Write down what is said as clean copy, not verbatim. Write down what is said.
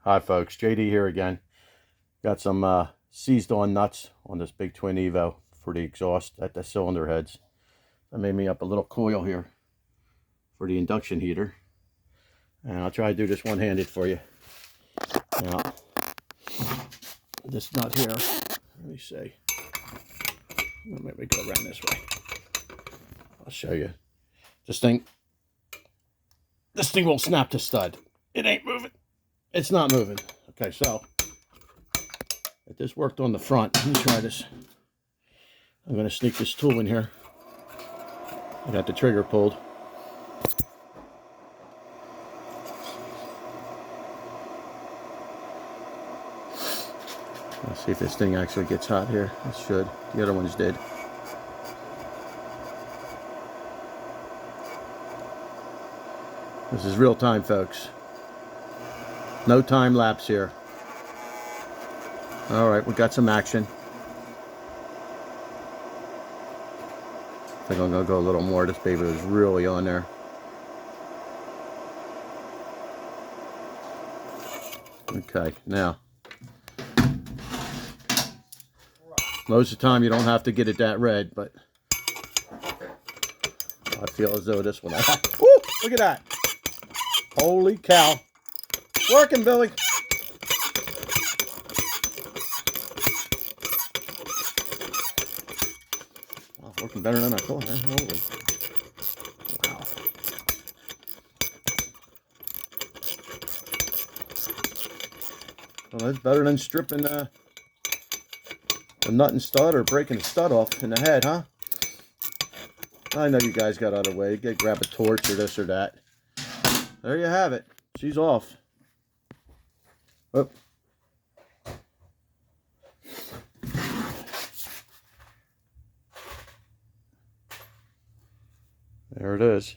Hi folks, JD here again. Got some seized on nuts on this big twin Evo for the exhaust at the cylinder heads. I made me up a little coil here for the induction heater. And I'll try to do this one-handed for you. Now, this nut here, let me see. Maybe go around this way. I'll show you. This thing will snap to stud. It ain't moving. It's not moving. Okay, so if this worked on the front, let me try this. I'm going to sneak this tool in here. I got the trigger pulled. Let's see if this thing actually gets hot here. It should. The other ones did. This is real time, folks. No time lapse here. All right, we got some action. I think I'm gonna go a little more. This baby is really on there. Okay, now. Most of the time you don't have to get it that red, but I feel as though this one. Woo! Look at that. Holy cow. Working, Billy. Wow, working better than I thought. Holy. Wow. Well, that's better than stripping the nut and stud or breaking the stud off in the head, huh? I know you guys got out of the way. Grab a torch or this or that. There you have it. She's off. Oh. There it is.